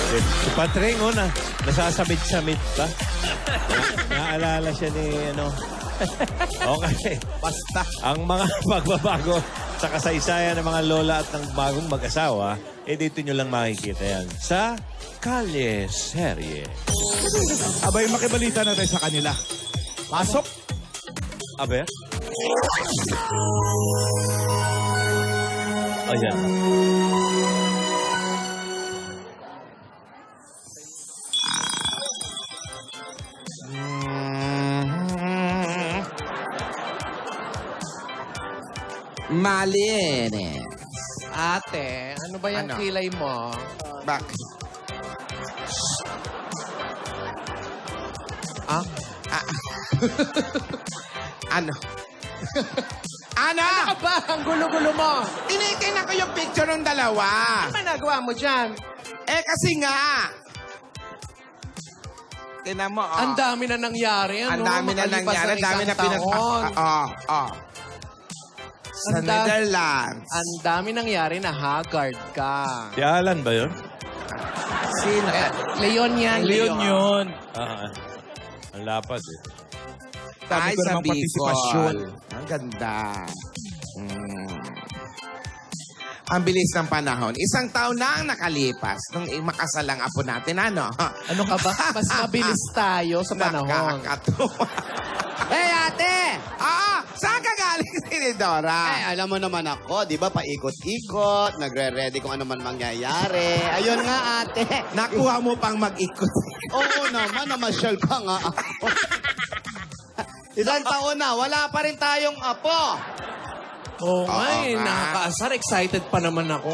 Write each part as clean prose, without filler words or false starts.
Si Patring, nasasamit-samit pa. Naalala siya ni, Okay. Basta. Ang mga pagbabago sa kasaysayan ng mga lola at ng bagong mag-asawa, dito nyo lang makikita yan sa Kalye Serye. Abay, makibalita na tayo sa kanila. Pasok. Aber? Ayan. Malinis. Ate, ano ba yung Ano? kilay mo? Bak. Ah? Ano? Ano? Ano ba? Ang gulo-gulo mo. Tinitingnan ko yung picture ng dalawa. Ano ba nagawa mo dyan? Kasi nga. Tingnan mo, Ang dami na nangyari. Ang Ano? dami na Makalipas nangyari. ang Dami na isang taon. Sa Ang da- Netherlands. Ang dami nangyari na haggard ka. Si Alan ba yun? Sino? Leon yan. yun. Ang lapad eh. Ay, ko sa namang partisipasyon. Bicol. Ang ganda. Ang bilis ng panahon. Isang taon na ang nakalipas nung makasalang apo natin, ano? Ano ka ba? Mas mabilis tayo sa panahon. Nakakatuwa. Hey, ate! Saan ka galing, Tinidora? Alam mo naman ako, di ba, paikot-ikot, nagre-ready kung ano man mangyayari. Ayun nga, ate. Nakuha mo pang mag-ikot. Oo naman, namasyal pa nga ako. Isang taon na, wala pa rin tayong apo. Oo nga eh. nga. Nakakaasar. Excited pa naman ako.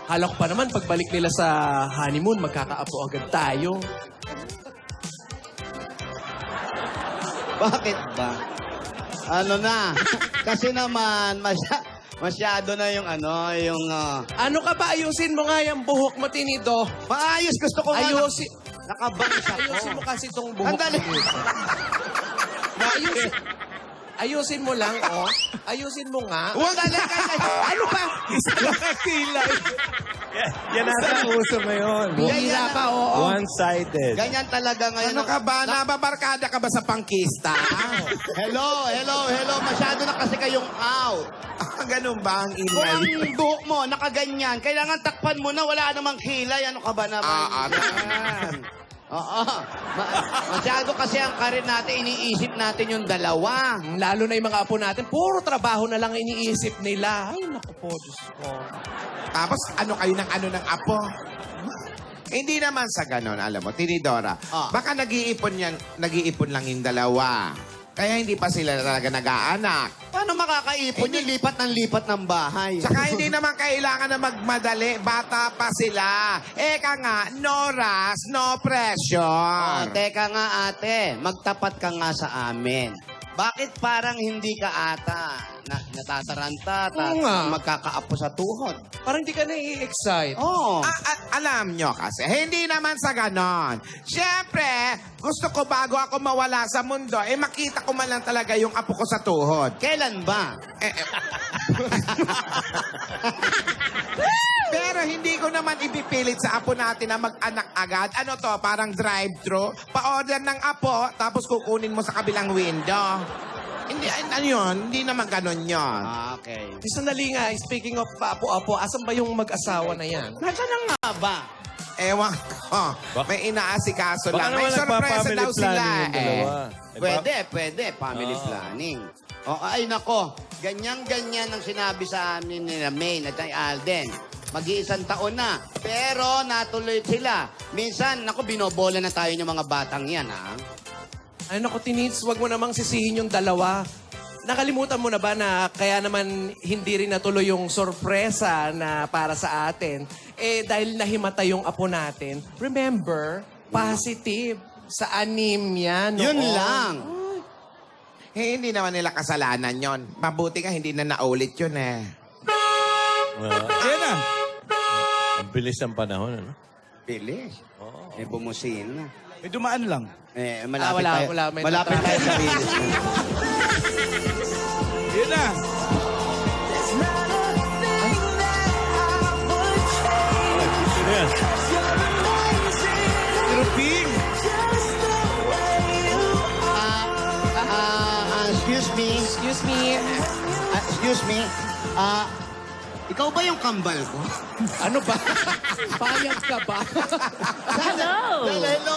Hala ko pa naman, pagbalik nila sa honeymoon, magkakaapo agad tayo. Bakit ba? Ano na? Kasi naman, masyado na yung Ano ka ba? Ayusin mo nga yung buhok mo, Tinido. maayos, gusto ko nga. Ayusin. Nakabangs ako. Ayusin mo kasi itong buhok Andali. mo. Ayusin mo lang, oh. Ayusin mo nga. Huwag Ano ba? Kilay. Yan nasa uso ngayon. Bihira ka, oo. One-sided. Ganyan talaga ngayon. Ano ka ba? Nababarkada ka ba sa pangkista? Hello. Masyado na kasi kayong out. Ganun ba ang Kung ang ingay? buhok mo, nakaganyan, kailangan takpan mo na, wala namang kilay. Ano ka ba naman? Yan. Oo. Masyado kasi ang karir natin, iniisip natin yung dalawa. Lalo na yung mga apo natin, puro trabaho na lang iniisip nila. Ay, naku po, Diyos ko. Tapos ano kayo ng apo? Hindi naman sa ganon, alam mo, Tinidora. Baka nag-iipon lang yung dalawa. Kaya hindi pa sila talaga nag-aanak. Paano makakaipon yung lipat ng bahay? Tsaka hindi naman kailangan na magmadali. Bata pa sila. Eka nga, no rush, no pressure. Teka nga ate, magtapat ka nga sa amin. Bakit parang hindi ka ata natataranta Oo nga. magkakaapo sa tuhod? Parang hindi ka na-i-excite. Oo. Alam nyo kasi, hindi naman sa ganon. Siyempre, gusto ko bago ako mawala sa mundo, makita ko man lang talaga yung apo ko sa tuhod. Kailan ba? Pero hindi ko naman ibipilit sa apo natin na mag-anak agad. Ano to, parang drive-thru? Pa-order ng apo, tapos kukunin mo sa kabilang window. Hindi, ano yun? Hindi naman ganon yun. Okay. Sandali nga, speaking of apo-apo, asan ba yung mag-asawa na yan? Nasaan na nga ba? Ewan ko. May inaasikaso Baka lang. May naman sorpresa nagpa-family daw sila. planning yung dalawa. Pwede. Family planning. Ay, nako. Ganyan-ganyan ang sinabi sa amin ni Maine at ni Alden. Mag-iisang taon na. Pero natuloy sila. Minsan, nako, binobola na tayo ng mga batang yan, ha? Ay, naku, Tinits, wag mo namang sisihin yung dalawa. Nakalimutan mo na ba na kaya naman hindi rin natuloy yung sorpresa na para sa atin? Dahil nahimatay yung apo natin. Remember, positive sa anemia noon. Yun lang. Hindi naman nila kasalanan yon. Mabuti nga hindi na naulit yun eh. Ayan na. Ang bilis ng panahon, ano? Bilis. Bumusin na. May dumaan lang. Malapit tayo. wala. May Malapit tayo sa bilis. Ayan na. Sino yan? Excuse me. Excuse me. Ikaw ba yung kambal ko? Ano ba? Payag ka ba? Hello! Hello.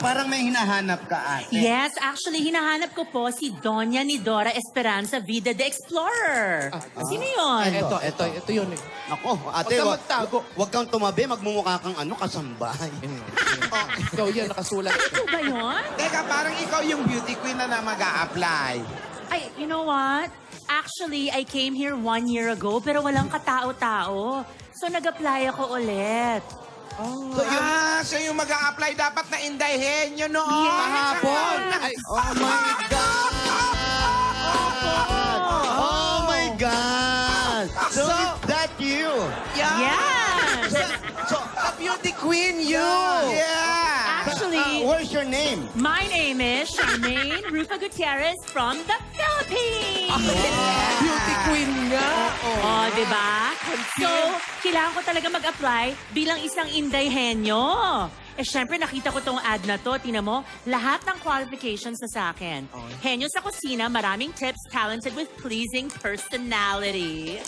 Parang may hinahanap ka, ate. Yes, actually, hinahanap ko po si Doña Nidora Esperanza Vida the Explorer. Sino yun? Ito yun eh. Ako, ate, Huwag kang magtago. Huwag kang tumabi, magmumukha kang kasambahay. Ikaw yan, nakasulat. Ito ba yun? Teka, parang ikaw yung beauty queen na mag-a-apply. Ay, you know what? Actually, I came here 1 year ago, pero walang katao-tao. So, nag-apply ako ulit. So yung mag-a-apply dapat na Inday Henyo noon. Yes. Kahapon. Ay, Oh my God! Oh my God! So, is that you? Yes! So, a beauty queen, you! Yeah! Actually, where's your name? my name is Charmaine Rufa Gutierrez from the Philippines! Beauty queen nga. Oh, di ba? So, kailangan ko talaga mag-apply bilang isang Inday Henyo. Eh, syempre, nakita ko tong ad na to. Tingnan mo, lahat ng qualifications na sa akin. Henyo sa kusina, maraming tips, talented with pleasing personality.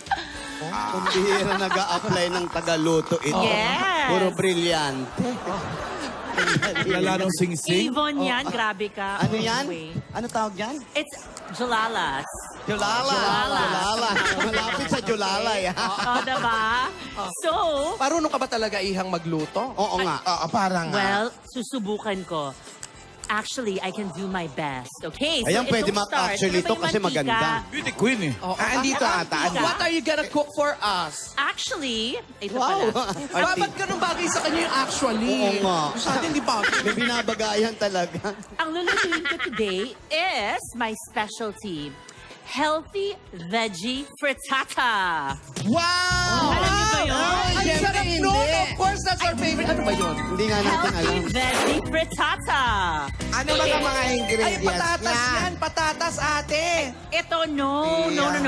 Kumbihira nag-a-apply ng tagaluto ito. Yes. Puro brilyante. Lala nung sing-sing. Yvonne yan, grabe ka. Ano yan? Anyway. Ano tawag yan? It's Jalalas. Julala. Julala. Malapit sa Julala, yan. Oh, diba? So, Marunong ka ba talaga ihang magluto? Oo nga. Oo, parang well, susubukan ko. Actually, I can do my best. Okay? So, Ayan, pwede itong start, actually ano ba to yung kasi mantika? maganda. Beauty queen eh. andito ata. What are you gonna cook for us? Actually, ito Wow. pala. Ba't ganun bagay sa kanya yung actually? Oo nga. Sa atin, di ba? May binabagayan talaga. Ang lulutuin ko today is my specialty. Healthy Veggie Frittata. Wow! Alam niyo ba yun? Ay, Siyempre sarap hindi. nun! Of course, that's our favorite. Ano ba yun? Hindi nga natin Healthy alam. Veggie Frittata. Ano ba ang mga Ay, ingredients patatas niya? yan! Patatas, ate! Ito, no.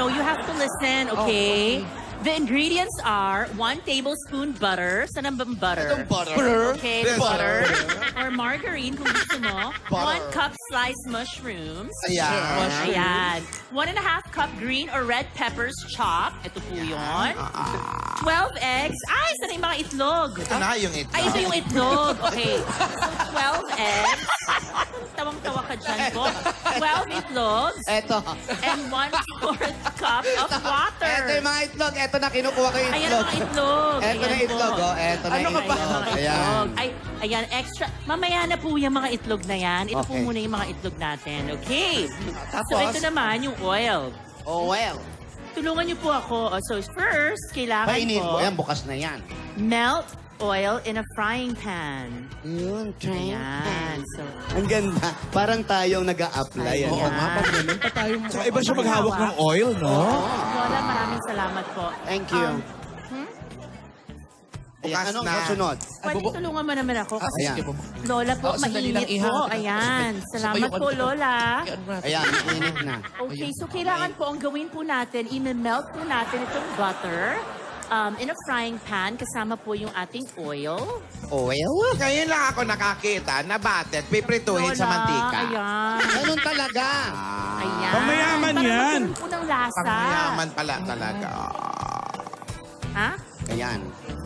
You have to listen, okay? The ingredients are 1 tablespoon butter. Saan ang bang butter? Itong butter. Okay, This butter. Or margarine kung gusto mo. 1 cup sliced mushrooms. Ayan. Ayan. 1.5 cup green or red peppers chopped. Ito po yun. 12 eggs. Ay, saan yung mga itlog? Ito na yung ito. Ay, ito yung itlog. Okay. So, 12 eggs. Tawang-tawa ka dyan po. 12 itlogs. Eto. And 1/4 cup of water. Eto yung mga itlog. Eto na, kinukuha ko yung Ayan itlog. ang mga itlog. Eto na Ayan itlog, po. oh. Eto na Ano ka ba? itlog. Ayan, mga Ayan. itlog. Ay, ayan, extra. Mamaya na po yung mga itlog na yan. Ito po Okay. muna yung mga itlog natin. Okay. So, Tapos? ito naman yung oil. Oh, well. Tulungan niyo po ako. So, first, kailangan Painin mo. ko Ayan, bukas na yan. melt oil in a frying pan. Yun, try. Ayan. So, Ang ganda. Parang tayong nag-a-apply. Ayan. Ano? Pag ganun pa tayo mo. Saka iba siya maghawak ng oil, no? Lola, maraming salamat po. Thank you. Bukas Ayan, anong na. kasunod? Pwede tulungan mo naman ako. Kasi Ayan. Sige po. Lola po, Sandali lang, mainit iha. po. Ayan. Salamat po, Lola. Ayan, init na. Okay, so kailangan po, ang gawin po natin, i-melt po natin itong butter in a frying pan kasama po yung ating oil. Oil? Ngayon lang ako nakakita na butter, piprituhin sa mantika. Ayan. Ganun talaga. Ayan. Pangmayaman Para yan. magkaroon po ng lasa. Pangmayaman pala talaga. Ha? Ayan.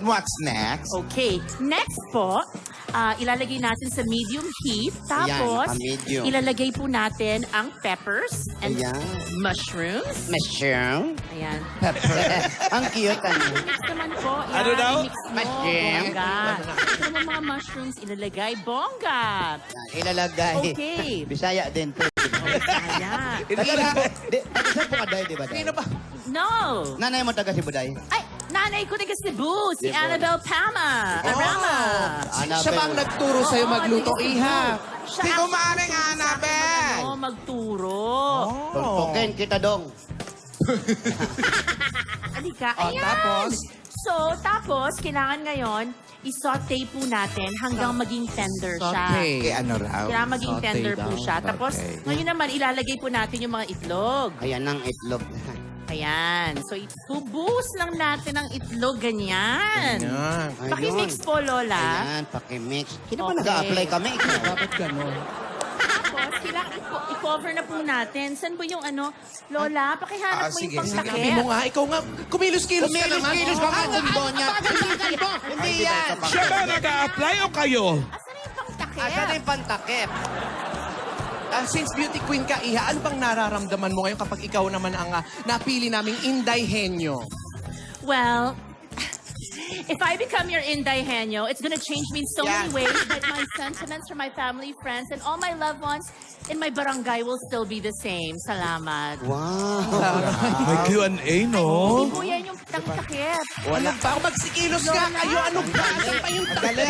What's next? Okay. Next po, ilalagay natin sa medium heat. Tapos, medium. ilalagay po natin ang peppers and Ayan. mushrooms. Mushroom. Ayan. Ang cute, ano? Mix naman po. Yan, Ano daw? i-mix mo. Mushroom. Bongga. Ito naman mga mushrooms, ilalagay. Bongga. Yan, ilalagay. Okay. Bisaya din to. Ayan. Taga po ka, Day, di ba, Day? Sino ba? No. Nanay mo taga Cebu, Day? Ay, nanay ko taga Cebu, si Annabelle Pama. Oh. Arama. Siya ba ang nagturo sa'yo magluto, iha? Si Kumaring Annabelle. Magturo. Tultukin kita dong. Alika. Oh, Ayan. tapos? Tapos, kailangan ngayon, i-saute po natin hanggang maging tender siya. Eh, ano raw? Kailangan maging Saute tender po daw. siya. Tapos, ngayon naman, ilalagay po natin yung mga itlog. Ayan ang itlog. Ayan. So, itubuhos lang natin ang itlog. Ganyan. Yan. Pakimix po, Lola. Ayan, pakimix. Sino ba Okay. nag-a-apply kami? Ikaw. Dapat ganun. Tapos, kailangan i-cover na po natin. Saan po yung ano? Lola, pakihanap mo sige, yung sige. Sabi mo pangtakip. nga, ikaw nga, kumilos-kilos ka naman. Kilos ka nga, Donya. Hindi yan. Siya ba nag-a-apply o kayo? Asan na yung pangtakip? Asa na yung pantakip? Since beauty queen ka, Iha, ano bang nararamdaman mo ngayon kapag ikaw naman ang napili naming Inday Henyo? Well, if I become your Inday Henyo, it's gonna change me in so many ways, but my sentiments for my family, friends, and all my loved ones in my barangay will still be the same. Salamat. May Q&A, no? Hindi po yan yung pangtakip. Ano ba? Magsikilos ka kayo. Ano ba? Saan pa yung Dali,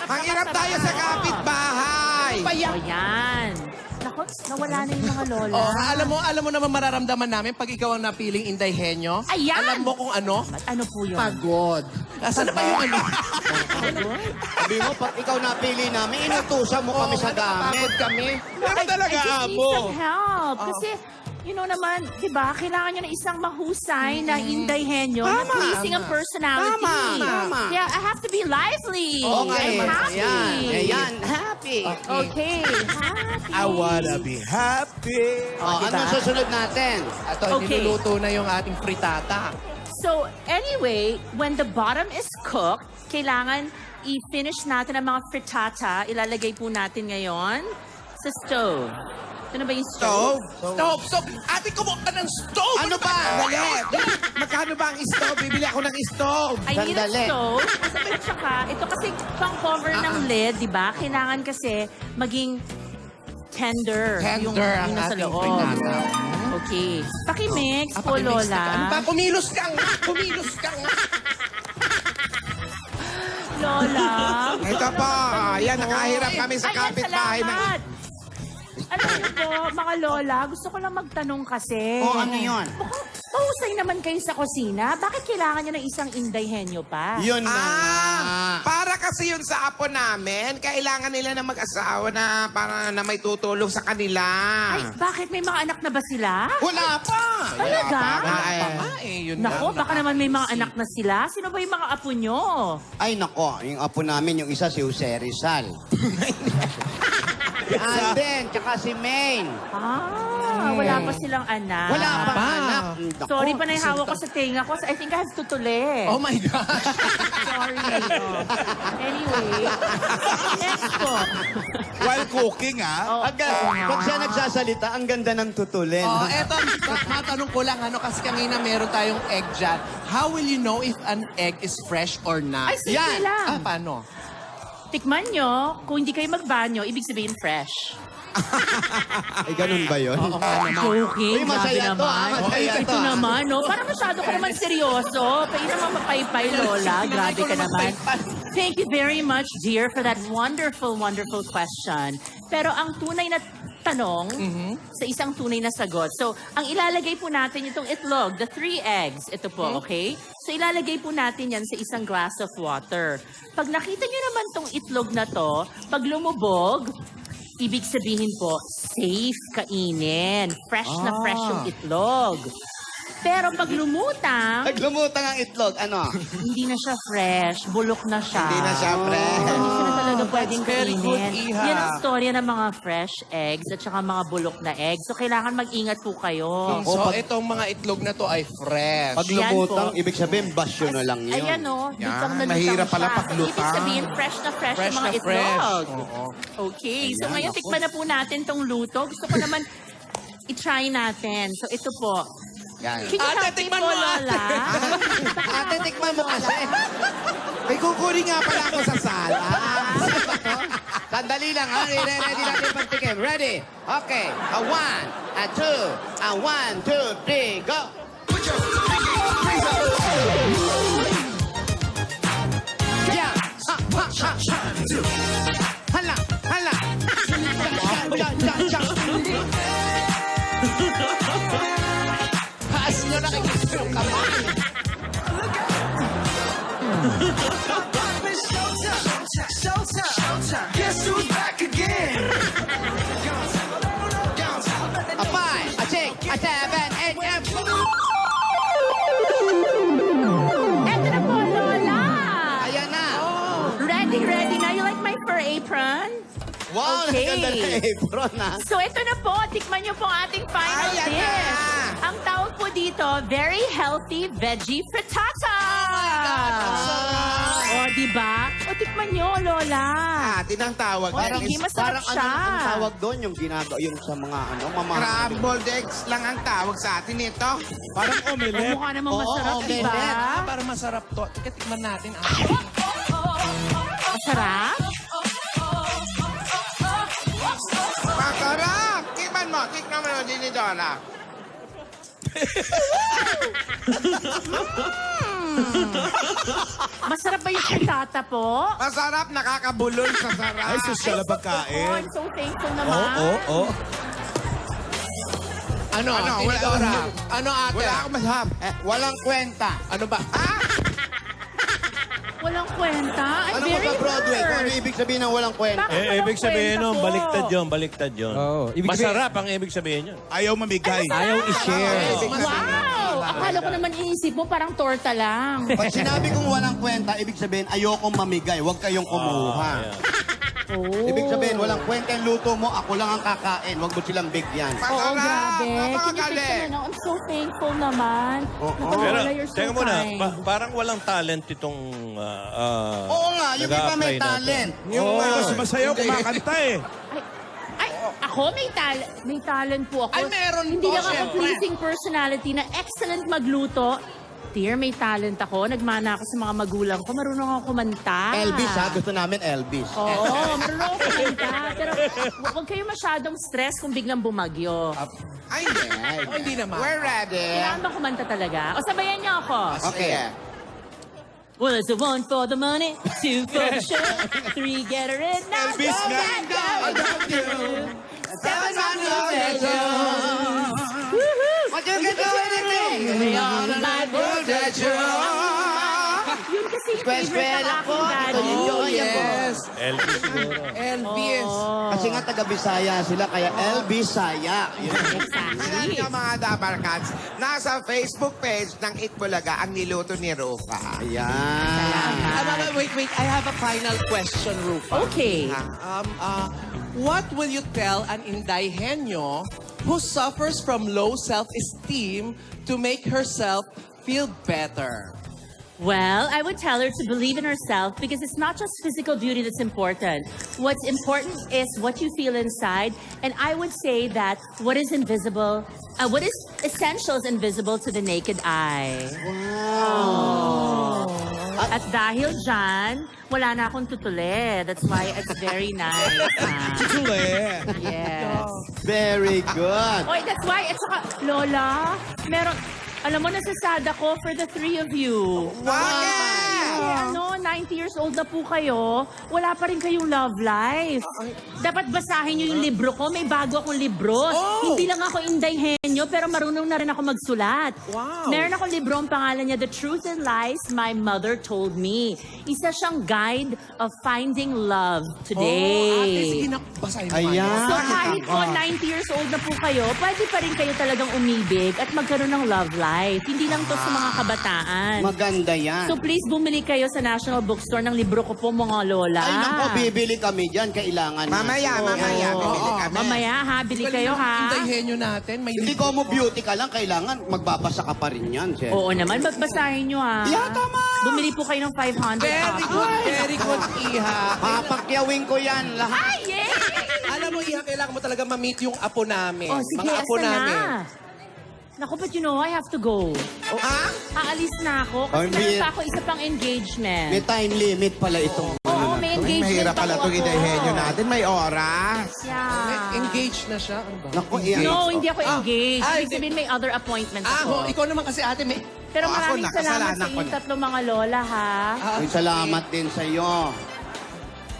Ang hirap tayo sa kapitbahay. pa yan? O yan. Naku, nawala na yung mga lola. Oh, alam mo naman mararamdaman namin pag ikaw ang napiling Inday Henyo. Ayan! Alam mo kung ano? Ano po yun? Pagod. Saan pa yung ano? Sabi mo, pag ikaw napili namin, inutusan mo kami sa gamit. Pagod kami. Pero talaga, I just need amo. some help. Kasi, you know naman, di ba, kailangan nyo ng isang mahusay na Inday Henyo na pleasing ang personality. Tama. Yeah, I have to be lively. Okay. I'm happy. Ayan. Happy. Okay. Happy. I wanna be happy. Oh, anong susunod natin? Ito, Okay. niluluto na yung ating fritata. So, anyway, when the bottom is cooked, kailangan i-finish natin ang mga frittata. Ilalagay po natin ngayon sa stove. Ito na ba yung stove? Stove. Ate, kumuha ka ng stove. Ano ba? Dali. Magkano ba ang stove? Bibili ako ng stove. I need a Sandali. stove. At saka, ito kasi pang-cover ng lid, di ba? Kailangan kasi maging tender. yung ang nasa ating loob. fritata. Okay. Pakimix po, Pakimix na Lola. ka. Ano ba? Kumilos ka nga. Kumilos ka nga. Lola. Ito po. Yan, nakahirap kami sa Ayan, kapitbahay. salamat. Alam niyo po, mga lola, gusto ko lang magtanong kasi. Oh, ano yun? Mukhang mahusay naman kayo sa kusina. Bakit kailangan niyo ng isang Inday Henyo pa? Yun na nga. Para kasi yun sa apo namin, kailangan nila na mag-asawa na para na may tutulong sa kanila. Ay, bakit? May mga anak na ba sila? Wala pa. Talaga? Yun Nako, baka naman may mga anak na sila. Sino ba yung mga apo nyo? Ay, nako. Yung apo namin, yung isa si Jose Rizal. Alden, tsaka si Maine. Wala pa silang anak. Wala pa anak. Nako. Sorry pa na yung hawak ko sa tenga ko. I think I have tutuli. Oh my gosh. Sorry. Anyway. Next po. While cooking, ah. Pag siya nagsasalita, ang ganda ng tutulin. Oh, eto, matanong ko lang, kasi kanina meron tayong egg dyan. How will you know if an egg is fresh or not? Ay, simple lang. Paano? Tikman nyo, kung hindi kayo magbanyo, ibig sabihin fresh. Ay, ganun ba yun? Joking, Uy, masaya grabe to, naman. masaya Ito to, naman, no? Parang masyado ka naman seryoso. Pwede naman mapaypay, Lola. Grabe ka naman. Thank you very much, dear, for that wonderful, wonderful question. Pero ang tunay na tanong sa isang tunay na sagot. So, ang ilalagay po natin itong itlog, the 3 eggs. Ito po, okay? So, ilalagay po natin yan sa isang glass of water. Pag nakita nyo naman tong itlog na to, pag lumubog, ibig sabihin po, safe kainin. Fresh na fresh yung itlog. Pero pag lumutang, Naglumutang ang itlog, ano? hindi na siya fresh. Bulok na siya. Hindi na siya fresh. So, hindi siya na talaga pwedeng very good, kainin. Iha. Yan ang storya ng mga fresh eggs at saka mga bulok na eggs. So, kailangan mag-ingat po kayo. So, itong mga itlog na to ay fresh. Pag Yan lumutang, po. ibig sabihin, basyo na lang yun. Ayan o, lutang na lutang mahirap pala siya. pag So, ibig lutang. sabihin, fresh na fresh, Fresh yung mga na fresh. itlog. Oo. Okay, so ngayon tikman na po natin tong luto. Gusto ko naman i-try natin. So ito po. Yan. Can you Ate, help me tikman po, mo, Lola? Ate, tikman mo kasi. May kukunin nga pala ako sa sala. Sandali lang, ha? Ready natin pagtikim. Ready? Okay. A 1, a 2, a 1, 2, 3, go! Yeah! Ha, ha, ha, ha. Hala, hala. Taas nyo nakikita yung kamay. A 5, a 6, a 7, 8, and... Eto na po, Lola! Ayan na. Ready na. You like my fur apron? Wow, Okay. ang ganda ng apron, ha? So ito na po, tikman niyo po ang ating final Ayan dish. na. Ang tawag po dito, very healthy veggie frittata. O, diba? O, tikman niyo, Lola. Atin ang tawag. Parang hindi masarap Parang siya. ano tawag doon, yung ginagawa, yung sa mga mamahal. Scrambled eggs lang ang tawag sa atin ito. Parang O, omelette. mukha namang Oo, masarap, omelette. diba? Ah, para masarap to. Teka, tikman natin. Masarap? Masarap! Tikman mo, tikman mo din ni Dora. Masarap ba yung frittata po? Masarap, nakakabulol sa sarap. Ay, sosyal ang Oh, pagkain. I'm so thankful naman. Oo. Ano, Ano, Tinidora? Ano, ate? Wala akong masarap. Walang kwenta. Ano ba? Walang kwenta. I'm Ano mo very sa Broadway? Kung ano hurt. ibig sabihin ng walang kwenta? Bakit walang Ibig sabihin kwenta nun, po? baliktad yun. Oo, ibig Masarap ang ibig sabihin yun. Ayaw mamigay. Ayaw i-share. Wow! Akala ko naman iisip mo parang torta lang. Pag sinabi kong walang kwenta, ibig sabihin ayokong mamigay. Huwag kayong kumuha. Ayan. Oh. Ibig sabihin, walang kwenta yung luto mo, ako lang ang kakain. Huwag mo silang bigyan. Oo, grabe. Napakagaling. Kinipit na, I'm so thankful naman. Naku, Pero, Lola, you're so teka muna, kind. parang walang talent itong... Oo nga, yung iba may nag-a-apply na to. talent. Yung mas masayaw kumakanta eh. Ay, ako may talent po ako. Ay, meron Hindi po, lang ako syempre. pleasing personality na excellent magluto. Dear, may talent ako. Nagmana ako sa mga magulang ko. Marunong ako kumanta. Elvis ha, gusto namin Elvis. Oo, marunong ako kumanta. Pero huwag kayo masyadong stress kung biglang bumagyo. Ay, hindi. Oh, hindi naman. We're ready. Kailangan bang kumanta talaga? O sabayan niyo ako. Okay. Well, it's a 1 for the money, 2 for the show, 3 get her in now. Elvis nga. Seven on your bedroom. But you can do anything. Beyond my Yun kasi yung favorite ng Eskwela ko. aking daddy. Ito Oh, yun. yes. Elvis siguro. Elvis. Kasi nga taga-Bisaya sila, kaya Elvis Saya. Yun. Alam Exactly. niyo mga Dabarkats, nasa Facebook page ng Itbulaga ang niluto ni Rufa. Ayan. Wait. I have a final question, Rufa. Okay. What will you tell an Indaihenyo who suffers from low self-esteem to make herself feel better? Well, I would tell her to believe in herself because it's not just physical beauty that's important. What's important is what you feel inside. And I would say that what is invisible, what is essential is invisible to the naked eye. Wow. At dahil dyan, wala na akong tutuli. That's why it's very nice. Tule. Yes. Very good. Oy, that's why, at saka, Lola, meron, alam mo, nasasad ako for the three of you. Bakit? Ano, 90 years old na po kayo, wala pa rin kayong love life. Dapat basahin niyo yung libro ko. May bago akong libro. Hindi lang ako indayhenyo, pero marunong na rin ako magsulat. Wow. Meron akong libro, ang pangalan niya, The Truth and Lies My Mother Told Me. Isa siyang guide of finding love today. Ate, sige na, basahin mo. Ayan. So kahit po 90 years old na po kayo, pwede pa rin kayo talagang umibig at magkaroon ng love life. Hindi lang to sa mga kabataan. Maganda yan. So please bumili kayo sa National Bookstore ng libro ko po, mga lola. Ay, naku, bibili kami dyan. Kailangan Mamaya, natin. bibili kami. Mamaya ha, bili kayo ha. Indaihenyo natin. May Hindi ko mo beauty ka lang, kailangan magbabasa ka pa rin yan, Chef. Oo naman, magbasahin nyo ha. Yeah, tama. Bumili po kayo ng 500 Very good, Iha. Papakyawin ko yan lahat. Ay, yay! Alam mo, Iha, kailangan mo talaga ma-meet yung apo namin. Oh, sige, mga apo asa namin. na. Naku, but you know, I have to go. Aalis na ako kasi Ay, meron pa ako isa pang engagement. May time limit pala itong... Oo, may engagement Mahirap pala ako. itong idahenyo natin. May oras. Yeah. Engaged na siya. Ano ba? Naku, iyan. No, hindi ako engaged. Ah, Ibig sabihin may other appointments ako. Ikaw naman kasi ate, may... Pero Oh, ako maraming na, salamat kasalanan sa ko inyong na. tatlong mga lola, ha? Ay, salamat din sa iyo.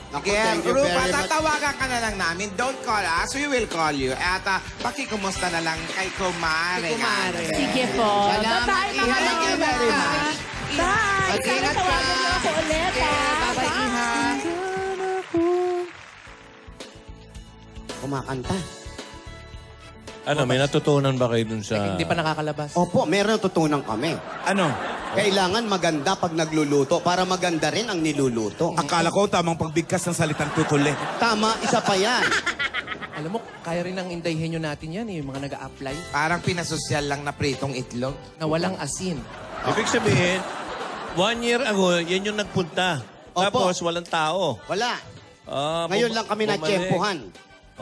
Naku, Again, thank you Rufa, very much. tatawagan ka na lang namin. Don't call us, we will call you. At pakikumusta na lang kay Kumare. Kumare. Sige po. Salamat, Bye-bye, mga Iha. Thank you lola. very much. Bye! Sana Mag-ingat ka. tawagan niyo ako ulit, ha? Bye-bye, Iha. Kumakanta. Ano, may natutunan ba kayo dun sa... Hindi pa nakakalabas. Opo, meron natutunan kami. Ano? Kailangan maganda pag nagluluto para maganda rin ang niluluto. Akala ko tamang pagbigkas ng salitang tutuli. Tama, isa pa yan. Alam mo, kaya rin ang Inday Henyo natin yan, yung mga nag-a-apply Parang pinasosyal lang na pritong itlog. na walang asin. Ibig sabihin, 1 year ago, yan yung nagpunta. Opo. Tapos, walang tao. Wala. Ah, Ngayon lang kami bumalik. na-tsempuhan.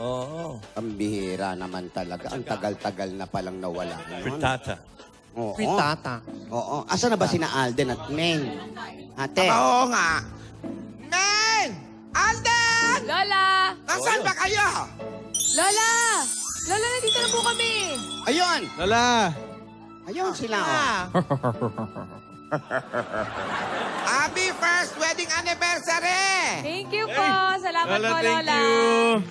Oo. Ang bihira naman talaga. Ang tagal-tagal na palang nawala. Frittata. Oo. Fritata. Oo. Asa na ba sina Alden at Meng? Ate. Oo nga. Men! Alden! Lola! Nasaan ba kayo? Lola! Lola, nandito na po kami. Ayun! Lala! Ayun sila. Oh. Ah. Happy first wedding anniversary! Thank you po. Salamat po, Thank Lola. you!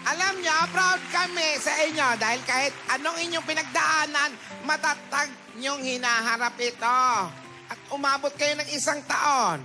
Alam niyo, proud kami sa inyo dahil kahit anong inyong pinagdaanan, matatag niyong hinaharap ito. At umabot kayo ng 1 taon.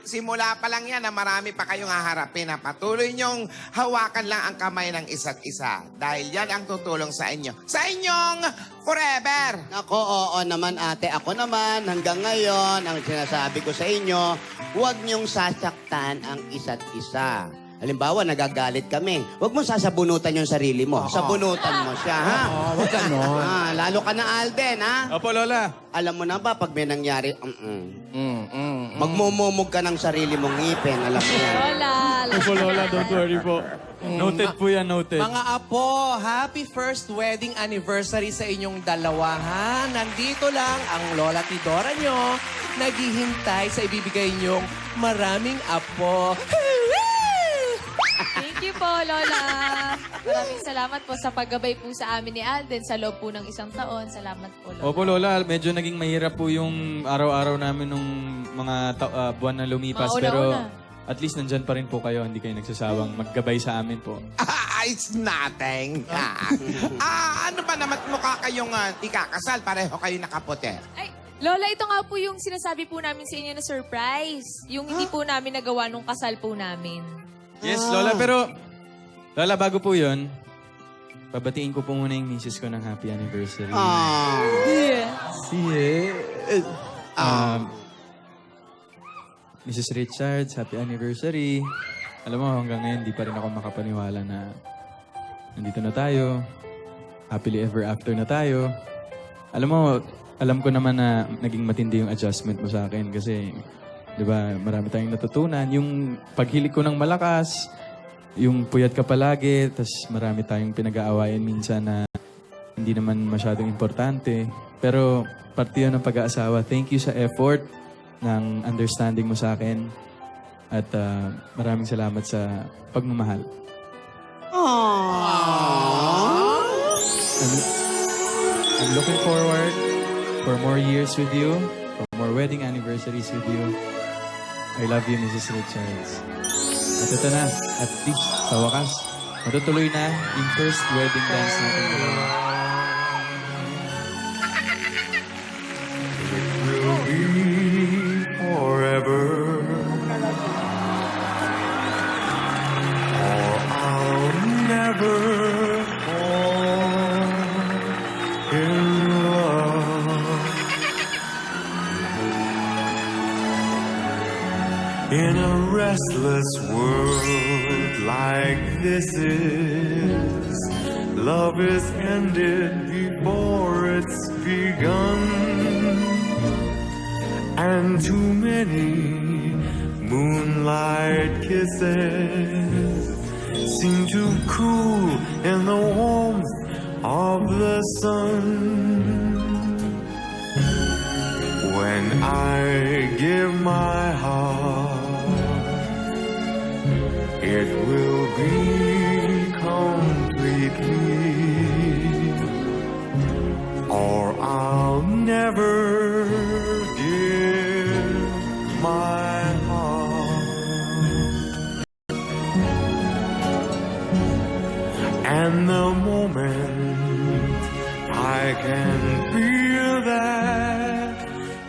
Simula pa lang yan na marami pa kayong haharapin na patuloy niyong hawakan lang ang kamay ng isa't isa. Dahil yan ang tutulong sa inyo. Sa inyong forever. Ako, oo naman ate. Ako naman, hanggang ngayon, ang sinasabi ko sa inyo, huwag niyong sasaktan ang isa't isa. Halimbawa, nagagalit kami. Huwag mo sasabunutan yung sarili mo. Sabunutan mo siya, ha? Huwag ganon. Lalo ka na Alden, ha? Opo, Lola. Alam mo na ba, pag may nangyari, magmumumog ka ng sarili mong ngipin. Alam mo yan. Lola! Opo, Lola, don't worry po. Noted po yan, noted. Mga apo, happy first wedding anniversary sa inyong dalawa, ha? Nandito lang ang Lola Tidora nyo, naghihintay sa ibibigay nyong maraming apo. Thank you po, Lola. Maraming salamat po sa paggabay po sa amin ni Alden sa loob po ng 1 taon. Salamat po, Lola. Opo, Lola, medyo naging mahirap po yung araw-araw namin nung mga buwan na lumipas. Mga Pero una-una. at least nandyan pa rin po kayo. Hindi kayo nagsasawang maggabay sa amin po. It's nothing. Ano ba naman mukha kayong ikakasal? Pareho kayo nakaputi. Ay, Lola, ito nga po yung sinasabi po namin sa inyo na surprise. Yung hindi po namin nagawa nung kasal po namin. Yes, Lola, pero... Lola, bago po yun, pabatiin ko po muna yung misis ko ng happy anniversary. Mrs. Richards, happy anniversary. Alam mo, hanggang ngayon, di pa rin ako makapaniwala na nandito na tayo. Happily ever after na tayo. Alam mo, alam ko naman na naging matindi yung adjustment mo sa akin kasi, di ba, marami tayong natutunan. Yung paghilig ko ng malakas, yung puyat ka palagi, tas marami tayong pinag-aawayan minsan na hindi naman masyadong importante. Pero parte yun ng pag-aasawa. Thank you sa effort ng understanding mo sa akin. At maraming salamat sa pagmamahal. I'm looking forward for more years with you, for more wedding anniversaries with you. I love you, Mrs. Richards. At ito na, at least, sa wakas, matutuloy na yung first wedding dance natin dalawa. Forever, or I'll never fall in love. In a restless world like this is, love is ended before it's begun. And too many moonlight kisses seem to cool in the warmth of the sun. When I give my heart, it will be completely, or I'll never my heart. And the moment I can feel that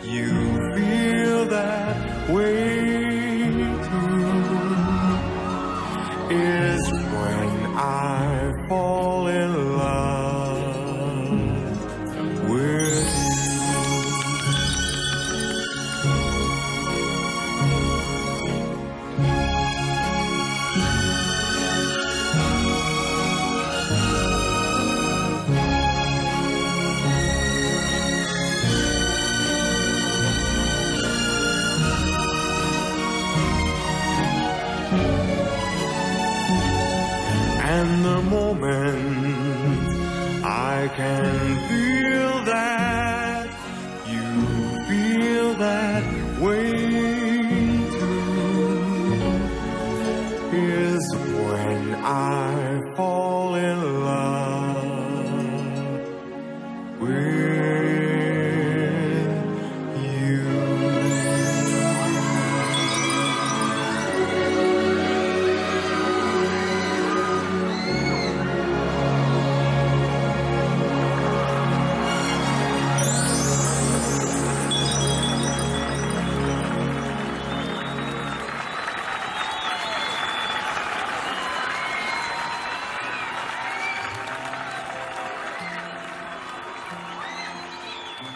you feel that way too is when I fall in love with you. moment. I can feel that you feel that way too. Is when I fall in love with you.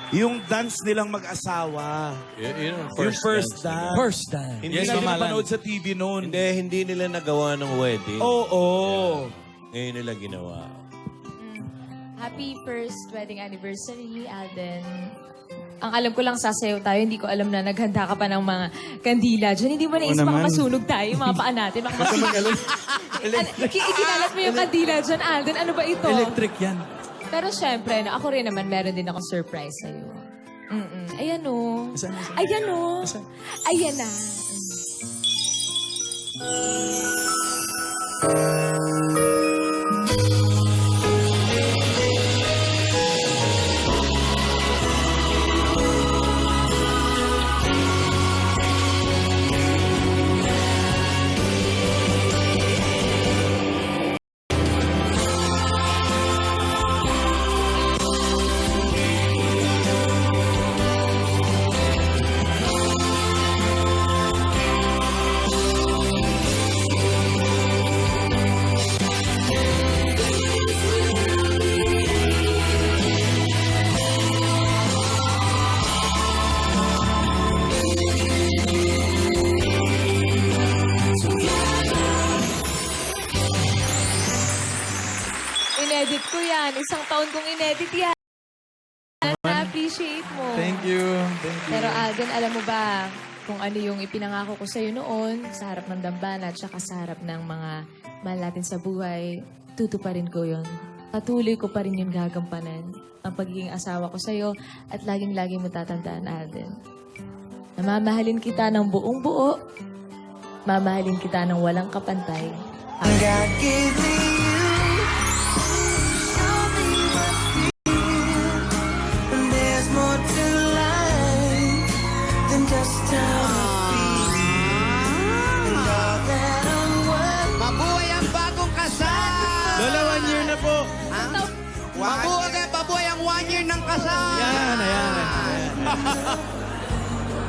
Yung dance nilang mag-asawa. Yun ang Yung first dance. First time. Hindi Hindi yes, natin napanood sa TV noon. hindi nila nagawa ng wedding. Oo. Ngayon nila ginawa. Happy first wedding anniversary, Alden. Ang alam ko lang sasayaw tayo, hindi ko alam na naghanda ka pa ng mga kandila dyan. Hindi mo naisip naman. makakasunog tayo, mga paa natin. Ikinalat mo yung kandila dyan, Alden. Ano ba ito? Electric yan. Pero syempre, no, ako rin naman, meron din ako surprise sa'yo. Ayan o. Saan? Ayan o. Ayan na. Inedit ko yan. Isang taon kong inedit yan. Na-appreciate mo. Thank you. Thank you. Pero Alden, alam mo ba kung ano yung ipinangako ko sa'yo noon sa harap ng dambana at saka sa harap ng mga mahal natin sa buhay, tutuparin ko yon. Patuloy ko pa rin yung gagampanan ang pagiging asawa ko sa'yo at laging-laging mo tatandaan, Alden. Namamahalin kita ng buong buo. Mamahalin kita ng walang kapantay. God gave me you. Show me what you feel. And there's more to life than just how it feels. And all that I'm worth. Mabuhay ang bagong kasal! Lola, 1 year na po. Mabuhay ang 1 year ng kasal! Ayan.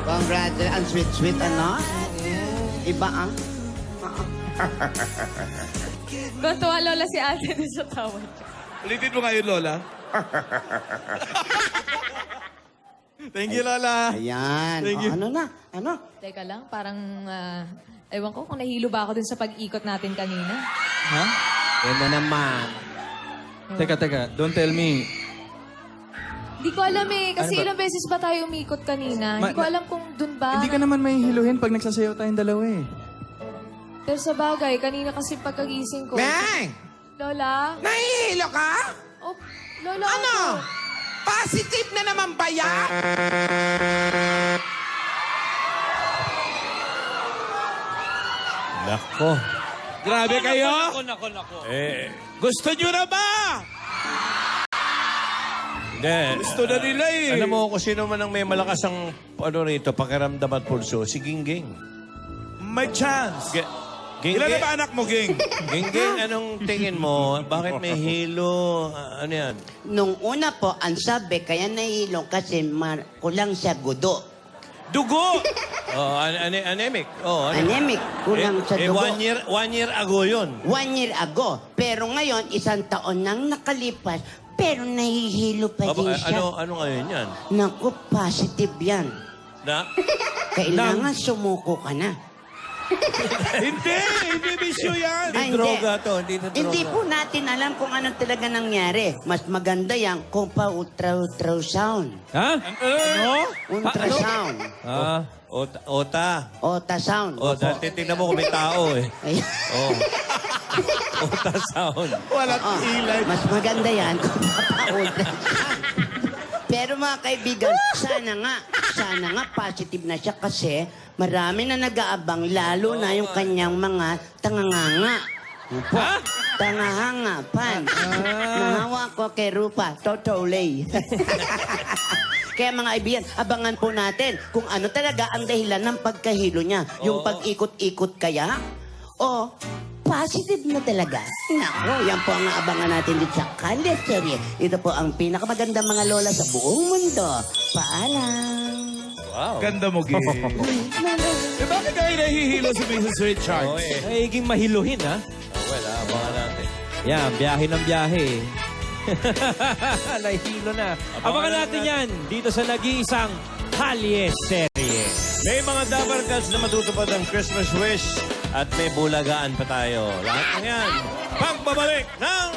Congratulations. Ang sweet-sweet, ano? Iba ang... Gontuwa lola si Alden sa tawad. Ulitin mo ngayon, Lola. Thank you, Lola. Ayan. Thank you. Ano na? Ano? Teka lang, parang... ewan ko kung nahilo ba ako dun sa pag-ikot natin kanina. Ha? Ganda naman. Teka. Don't tell me. Hindi ko alam eh, kasi Ano ba? ilang beses ba tayo umikot kanina? Hindi ko alam kung dun ba. Hindi ka naman may hiluhin pag nagsasayaw tayong dalawa eh. Pero sa bagay, kanina kasi pagkagising ko. Bang! Lola? Nahihilo ka? Oh, Lola. Ano? ako. Positive na naman ba yan? Nako. Grabe kayo. Gusto nyo na ba? Hindi. Gusto na nila eh. Alam mo kung sino man ang may malakas ang rito, pakiramdam at pulso, si Gingging. May chance. Gingging. Ilan na ba anak mo, Ging? Gingging, anong tingin mo? Bakit may hilo? Ano yan? Nung una po, ang sabi, kaya nahihilong kasi kulang sa gudo. Dugo! Oh, anemic. Oh, Anemic, kulang sa dugo. 1 year ago yun. 1 year ago. Pero ngayon, 1 taon nang nakalipas, pero nahihilo pa din siya. Ano ngayon yan? Naku, positive yan. Na? Kailangan sumuko ka na. Hindi bisyo yan. Ay, Droga to, hindi na droga. Hindi po natin alam kung ano talaga nangyari. Mas maganda yan kung pa ultrasound. Ha? Ano? Ultrasound. Ota. Ultrasound. O, titignan mo kung may tao eh. Ay. Oh. Ultrasound. Walang kilay. Mas maganda yan kung mapa-ultrasound. Pero mga kaibigan, sana nga positive na siya kasi marami na nag-aabang, lalo na yung kanyang mga tanganganga. Ha? Tangahanga, pan. Nahawa ko kay Rupa, totally. Kaya mga kaibigan, abangan po natin kung ano talaga ang dahilan ng pagkahilo niya. Yung pag-ikot-ikot kaya? O positive na talaga? Nako, yan po ang abangan natin dito sa Kalye Serye. Ito po ang pinakamagandang mga lola sa buong mundo. Paalam! Wow. Ganda mo, Ging. Eh, bakit kayo nahihilo si Mrs. Richards? Oo eh. Nagiging mahiluhin, ha? Well, abangan natin. Yan, biyahe ng biyahe. Nahihilo na. Abangan natin yan dito sa nag-iisang Kalye Serye. May mga Dabar Cats na matutupad ang Christmas wish at may bulagaan pa tayo. Lahat ng yan, pagbabalik ng...